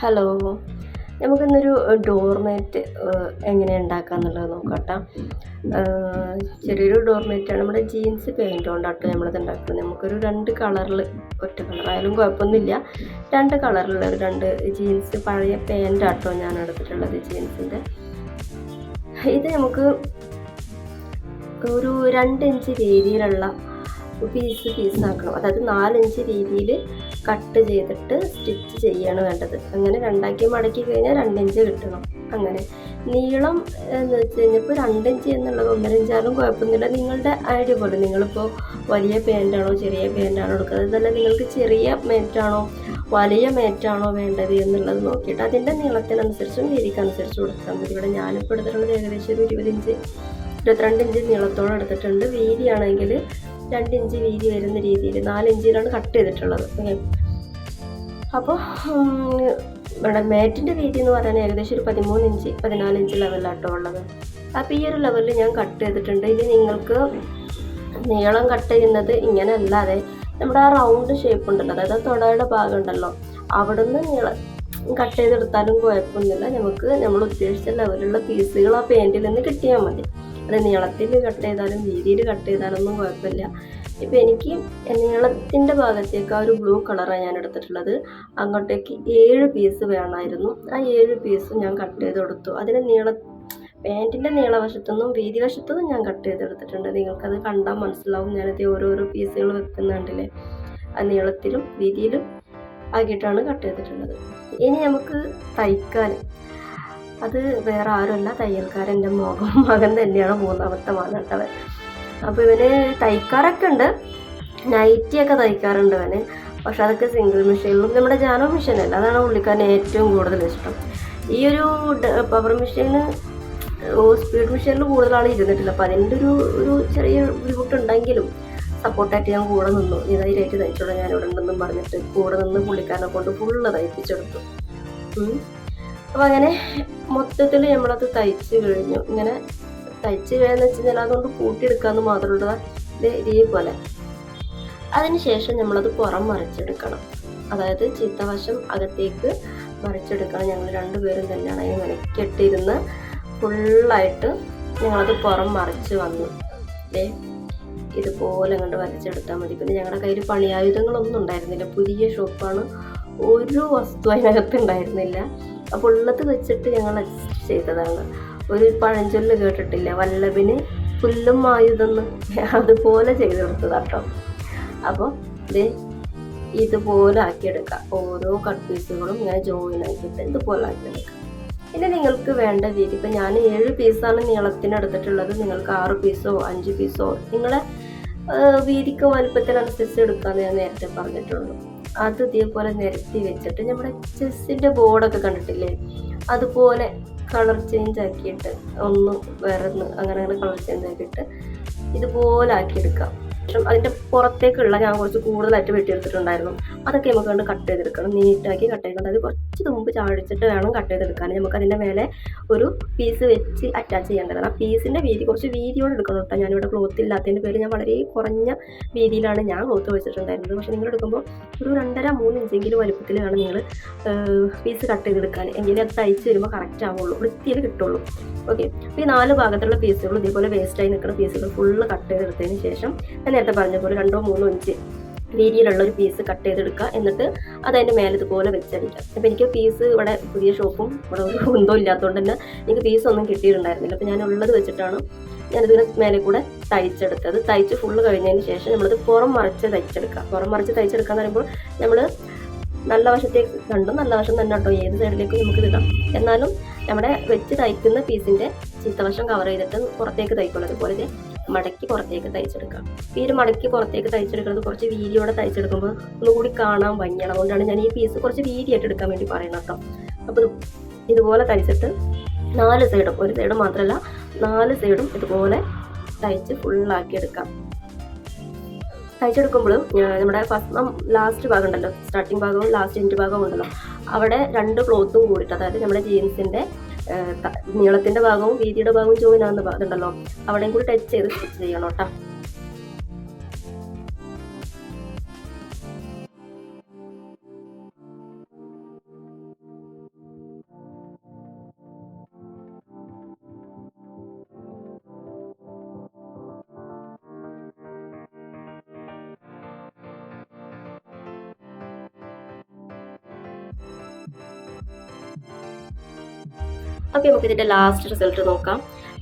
Hello. നമുക്കിന്നൊരു doormat എങ്ങനെ ഉണ്ടാക്കാന്നുള്ളത് നോക്കാട്ടോ. ചെറിയൊരു ഡോർമാറ്റാണ്. നമ്മുടെ ജീൻസ് പെയിൻറ് കൊണ്ടാട്ടോ നമ്മളിത് ഉണ്ടാക്കുന്നത്. നമുക്കൊരു 2 കളറിൽ, ഒറ്റ കളറായാലും കുഴപ്പമൊന്നുമില്ല. 2 കളറിലുള്ള ഒരു 2 ജീൻസ് പഴയ പാൻറ്റാട്ടോ ഞാൻ എടുത്തിട്ടുള്ളത്, ജീൻസിൻ്റെ. ഇത് നമുക്ക് ഒരു 2 ഇഞ്ച് വീതിയിലുള്ള പീസാക്കണം. അതായത് 4 ഇഞ്ച് രീതിയിൽ കട്ട് ചെയ്തിട്ട് സ്റ്റിച്ച് ചെയ്യാണ് വേണ്ടത്. അങ്ങനെ 2ആക്കി മടക്കി കഴിഞ്ഞാൽ 2 ഇഞ്ച് കിട്ടണം. അങ്ങനെ നീളം എന്ന് വെച്ച് കഴിഞ്ഞാൽ ഇപ്പോൾ 2 ഇഞ്ച് എന്നുള്ളത് 1.5 ഇഞ്ചാലും കുഴപ്പമൊന്നുമില്ല. നിങ്ങളുടെ ഐഡിയ പോലെ, നിങ്ങളിപ്പോൾ വലിയ പാൻറ്റാണോ ചെറിയ പാൻറ്റാണോ എടുക്കുന്നത്, ഇതല്ല നിങ്ങൾക്ക് ചെറിയ മേറ്റാണോ വലിയ മേറ്റാണോ വേണ്ടത് എന്നുള്ളത് നോക്കിയിട്ട് അതിൻ്റെ നീളത്തിനനുസരിച്ചും വീതിക്കനുസരിച്ചും കൊടുത്താൽ മതി. ഇവിടെ ഞാനിപ്പോൾ എടുത്തിട്ടുള്ളത് ഏകദേശം ഒരു 22 ഇഞ്ച് നീളത്തോളം എടുത്തിട്ടുണ്ട്. വീതിയാണെങ്കിൽ 2 ഇഞ്ച് വീതി വരുന്ന രീതിയിൽ 4 ഇഞ്ചിലാണ് കട്ട് ചെയ്തിട്ടുള്ളത്. ഓക്കെ, അപ്പോൾ ഇവിടെ മാറ്റിൻ്റെ വീതി എന്ന് പറയാൻ ഏകദേശം ഒരു 13 ഇഞ്ച് 14 ഇഞ്ച് ലെവലിലാട്ടോ ഉള്ളത്. അപ്പോൾ ഈ ഒരു ലെവലിൽ ഞാൻ കട്ട് ചെയ്തിട്ടുണ്ട്. ഇനി നിങ്ങൾക്ക് നീളം കട്ട് ചെയ്യുന്നത് ഇങ്ങനെ അല്ലാതെ നമ്മുടെ ആ റൗണ്ട് ഷേപ്പ് ഉണ്ടല്ലോ, അതായത് തൊടയുടെ ഭാഗം ഉണ്ടല്ലോ, അവിടെ നിന്ന് നീളം കട്ട് ചെയ്തെടുത്താലും കുഴപ്പമൊന്നുമില്ല. നമുക്ക് നമ്മൾ ഉദ്ദേശിച്ച ലെവലുള്ള പീസുകൾ ആ പെയിൻറ്റിൽ നിന്ന് കിട്ടിയാൽ മതി. അത് നീളത്തിൽ കട്ട് ചെയ്താലും വീതിയിൽ കട്ട് ചെയ്താലൊന്നും കുഴപ്പമില്ല. ഇപ്പോൾ എനിക്ക് നീളത്തിൻ്റെ ഭാഗത്തേക്ക് ആ ഒരു ബ്ലൂ കളറാണ് ഞാൻ എടുത്തിട്ടുള്ളത്. അങ്ങോട്ടേക്ക് 7 പീസ് വേണമായിരുന്നു. ആ 7 പീസും ഞാൻ കട്ട് ചെയ്ത് കൊടുത്തു. അതിന് പാൻറ്റിൻ്റെ നീളവശത്തുനിന്നും വീതി വശത്തുനിന്നും ഞാൻ കട്ട് ചെയ്തെടുത്തിട്ടുണ്ട്. നിങ്ങൾക്കത് കണ്ടാൽ മനസ്സിലാവും. ഞാനത് ഓരോരോ പീസുകൾ വെക്കുന്നുണ്ടല്ലേ, ആ നീളത്തിലും വീതിയിലും ആക്കിയിട്ടാണ് കട്ട് ചെയ്തിട്ടുള്ളത്. ഇനി നമുക്ക് തയ്ക്കാൻ, അത് വേറെ ആരുമല്ല, തയ്യൽക്കാരൻ്റെ മകൻ തന്നെയാണ്, 3ാമത്തെ മകൻ. അപ്പോൾ ഇവന് തയ്ക്കാറൊക്കെ ഉണ്ട്, നൈറ്റിയൊക്കെ തയ്ക്കാറുണ്ട് അവന്. പക്ഷെ അതൊക്കെ സിംഗിൾ മെഷീനിലും, നമ്മുടെ ജാനോ മെഷീനല്ല, അതാണ് പുള്ളിക്കാരന് ഏറ്റവും കൂടുതൽ ഇഷ്ടം. ഈ ഒരു പവർ മെഷീന് സ്പീഡ് മെഷീനിൽ കൂടുതലാൾ ഇരുന്നിട്ടില്ല. അപ്പോൾ അതിൻ്റെ ഒരു ചെറിയ ബുദ്ധിമുട്ടുണ്ടെങ്കിലും സപ്പോർട്ടായിട്ട് ഞാൻ കൂടെ നിന്നു. ഇതായിട്ട് തയ്ച്ചോളൂ, ഞാൻ ഇവിടെ ഉണ്ടെന്നും പറഞ്ഞിട്ട് കൂടെ നിന്ന് പുള്ളിക്കാരനെ കൊണ്ട് ഫുള്ള് തയ്പ്പിച്ചെടുത്തു. അപ്പോൾ അങ്ങനെ മൊത്തത്തിൽ നമ്മളത് തയ്ച്ച് കഴിഞ്ഞു. ഇങ്ങനെ തയ്ച്ച് കഴിയാന്ന് വെച്ച് കഴിഞ്ഞാൽ അതുകൊണ്ട് കൂട്ടിയെടുക്കാമെന്ന് മാത്രമുള്ള ഇതേപോലെ. അതിനുശേഷം നമ്മളത് പുറം മറിച്ചെടുക്കണം. അതായത് ചീത്തവശം അകത്തേക്ക് മറിച്ചെടുക്കണം. ഞങ്ങൾ 2 പേരും തന്നെയാണ് അതിന് മെനക്കെട്ടിരുന്ന് ഫുള്ളായിട്ട് ഞങ്ങളത് പുറം മറിച്ച് വന്നു. ഇതുപോലെ കണ്ട് വരച്ചെടുത്താൽ മതി. പിന്നെ ഞങ്ങളുടെ കയ്യിൽ പണിയായുധങ്ങളൊന്നും ഉണ്ടായിരുന്നില്ല, പുതിയ ഷോപ്പാണ്, ഒരു വസ്തു അതിനകത്ത് ഉണ്ടായിരുന്നില്ല. അപ്പോൾ ഉള്ളത് വെച്ചിട്ട് ഞങ്ങൾ അഡ്ജസ്റ്റ് ചെയ്തതാണ്. ഒരു പഴഞ്ചൊല്ല് കേട്ടിട്ടില്ല, വല്ലഭിന് പുല്ലും ആയുധമെന്ന്, അതുപോലെ ചെയ്ത് കൊടുത്തതാട്ടോ. അപ്പോൾ ഇതുപോലെ ആക്കിയെടുക്കാം. ഓരോ കട്ട് പീസുകളും ഞാൻ ജോയിൻ ആക്കിയിട്ട് ഇതുപോലെ ആക്കിയെടുക്കാം. പിന്നെ നിങ്ങൾക്ക് വേണ്ട രീതി, ഇപ്പം ഞാൻ 7 പീസാണ് നീളത്തിന് എടുത്തിട്ടുള്ളത്. നിങ്ങൾക്ക് 6 പീസോ 5 പീസോ നിങ്ങളെ വീതിക്ക് വലുപ്പത്തിനനുസരിച്ച് എടുക്കാമെന്ന് ഞാൻ നേരത്തെ പറഞ്ഞിട്ടുള്ളൂ. അത് ഇതേപോലെ നിരത്തി വെച്ചിട്ട് നമ്മുടെ ചെസ്സിൻ്റെ ബോർഡൊക്കെ കണ്ടിട്ടില്ലേ, അതുപോലെ കളർ ചേഞ്ച് ആക്കിയിട്ട് ഒന്ന് വേറൊന്ന് അങ്ങനെ കളർ ചേഞ്ച് ആക്കിയിട്ട് ഇതുപോലെ ആക്കിയെടുക്കാം. അതിൻ്റെ പുറത്തേക്കുള്ള ഞാൻ കുറച്ച് കൂടുതലായിട്ട് വെട്ടിയെടുത്തിട്ടുണ്ടായിരുന്നു. അതൊക്കെ നമുക്ക് കണ്ട് കട്ട് ചെയ്തെടുക്കണം, നീറ്റാക്കി കട്ട് ചെയ്യണം. അത് കുറച്ച് തുമ്പ് ചാടിച്ചിട്ട് വേണം കട്ട് ചെയ്തെടുക്കാൻ. നമുക്ക് അതിൻ്റെ മേലെ ഒരു പീസ് വെച്ച് അറ്റാച്ച് ചെയ്യേണ്ടതാണ്. ആ പീസിൻ്റെ വീതി കുറച്ച് വീതിയോടെ എടുക്കണം കേട്ടോ. ഞാനിവിടെ ക്ലോത്ത് ഇല്ലാത്തതിൻ്റെ പേര് ഞാൻ വളരെ കുറഞ്ഞ വീതിയിലാണ് ഞാൻ ക്ലോത്ത് വെച്ചിട്ടുണ്ടായിരുന്നത്. പക്ഷേ നിങ്ങൾ എടുക്കുമ്പോൾ ഒരു 2.5-3 ഇഞ്ചെങ്കിലും വലുപ്പത്തിൽ വേണം നിങ്ങൾ പീസ് കട്ട് ചെയ്തെടുക്കാൻ. എങ്കിലും അത് തയ്ച്ച് വരുമ്പോൾ കറക്റ്റ് ആവുള്ളൂ, വൃത്തിയിൽ കിട്ടുള്ളൂ. ഓക്കെ, അപ്പോൾ ഈ 4 ഭാഗത്തുള്ള പീസുകൾ ഇതേപോലെ വേസ്റ്റായി നിൽക്കുന്ന പീസുകൾ ഫുള്ള് കട്ട് ചെയ്തെടുത്തതിന് ശേഷം ഞാൻ നേരത്തെ പറഞ്ഞ പോലെ 2-3 ഇഞ്ച് വീതിയിലുള്ള ഒരു പീസ് കട്ട് ചെയ്തെടുക്കുക. എന്നിട്ട് അതതിൻ്റെ മേലെ ഇതുപോലെ വെച്ചടിക്കാം. അപ്പോൾ എനിക്ക് പീസ് ഇവിടെ പുതിയ ഷോപ്പും ഇവിടെ ഒരു കുന്തോ ഇല്ലാത്തതുകൊണ്ട് തന്നെ എനിക്ക് പീസൊന്നും കിട്ടിയിട്ടുണ്ടായിരുന്നില്ല. അപ്പോൾ ഞാൻ ഉള്ളത് വെച്ചിട്ടാണ് ഞാനിതിന് മേലെ കൂടെ തയ്ച്ചെടുത്തത്. തയ്ച്ച് ഫുള്ള് കഴിഞ്ഞതിന് ശേഷം നമ്മളിത് പുറം മറിച്ച് തയ്ച്ചെടുക്കുക. പുറം മറിച്ച് തയ്ച്ചെടുക്കുക എന്ന് പറയുമ്പോൾ നമ്മൾ നല്ല വശത്തേക്ക് നല്ല വശം തന്നെ കേട്ടോ, ഏത് സൈഡിലേക്കും നമുക്ക് ഇടാം. എന്നാലും നമ്മുടെ വെച്ച് തയ്ക്കുന്ന പീസിൻ്റെ ചീത്തവശം കവർ ചെയ്തിട്ട് പുറത്തേക്ക് തയ്ക്കുള്ളൂ. അതുപോലെ മടക്കി പുറത്തേക്ക് തയ്ച്ചെടുക്കാം. ഈ ഒരു മടക്കി പുറത്തേക്ക് തയ്ച്ചെടുക്കുന്നത് കുറച്ച് വീതിയോടെ തയ്ച്ചെടുക്കുമ്പോൾ ഒന്നുകൂടി കാണാൻ ഭംഗിയാണ്. അതുകൊണ്ടാണ് ഞാൻ ഈ പീസ് കുറച്ച് വീതിയായിട്ട് എടുക്കാൻ വേണ്ടി പറയുന്നത് കേട്ടോ. അപ്പോൾ ഇതുപോലെ തയ്ച്ചിട്ട് 4 സൈഡും, ഒരു സൈഡ് മാത്രമല്ല 4 സൈഡും ഇതുപോലെ തയ്ച്ച് ഫുള്ളാക്കി എടുക്കാം. തയ്ച്ചെടുക്കുമ്പോൾ നമ്മുടെ ലാസ്റ്റ് ഭാഗം ഉണ്ടല്ലോ, സ്റ്റാർട്ടിങ് ഭാഗവും ലാസ്റ്റ് എൻഡ് ഭാഗവും ഉണ്ടല്ലോ, അവിടെ 2 ക്ലോത്തും കൂടിയിട്ട്, അതായത് നമ്മുടെ ജീൻസിൻ്റെ നീളത്തിൻ്റെ ഭാഗവും വീതിയുടെ ഭാഗവും ജോയിൻ ആവുന്ന ഭാഗമുണ്ടല്ലോ, അവിടെയും കൂടി ടച്ച് ചെയ്ത് സ്റ്റിച്ച് ചെയ്യണം കേട്ടോ. ഓക്കെ, നമുക്ക് ഇതിൻ്റെ ലാസ്റ്റ് റിസൾട്ട് നോക്കാം.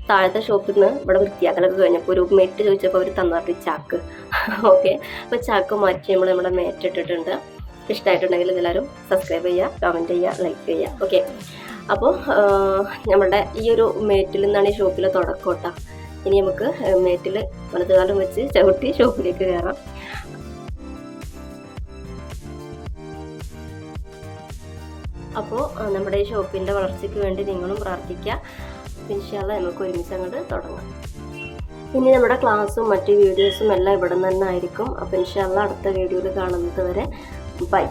താഴത്തെ ഷോപ്പിൽ നിന്ന് ഇവിടെ വൃത്തിയാക്കലൊക്കെ കഴിഞ്ഞപ്പോൾ ഒരു മെറ്റ് ചോദിച്ചപ്പോൾ അവർ തന്നിട്ട് ചാക്ക്. ഓക്കെ, അപ്പോൾ ചാക്ക് മാറ്റി നമ്മൾ നമ്മുടെ മേറ്റ് ഇട്ടിട്ടുണ്ട്. ഇഷ്ടമായിട്ടുണ്ടെങ്കിൽ എല്ലാവരും സബ്സ്ക്രൈബ് ചെയ്യുക, കമൻറ്റ് ചെയ്യുക, ലൈക്ക് ചെയ്യുക. ഓക്കെ, അപ്പോൾ നമ്മുടെ ഈ ഒരു മേറ്റിൽ നിന്നാണ് ഈ ഷോപ്പിലെ തുടക്കം കേട്ടോ. ഇനി നമുക്ക് മേറ്റിൽ വലതുകാലം വെച്ച് ചവിട്ടി ഷോപ്പിലേക്ക് കയറാം. അപ്പോൾ നമ്മുടെ ഈ ഷോപ്പിൻ്റെ വളർച്ചയ്ക്ക് വേണ്ടി നിങ്ങളും പ്രാർത്ഥിക്കുക. ഇൻഷാ അല്ലാഹ് നമുക്ക് ഒരുമിച്ച് അങ്ങോട്ട് തുടങ്ങാം. ഇനി നമ്മുടെ ക്ലാസ്സും മറ്റ് വീഡിയോസും എല്ലാം ഇവിടെ നിന്ന് തന്നെ ആയിരിക്കും. അപ്പോൾ ഇൻഷാ അല്ലാഹ് അടുത്ത വീഡിയോയിൽ കാണുന്നത് വരെ ബൈ.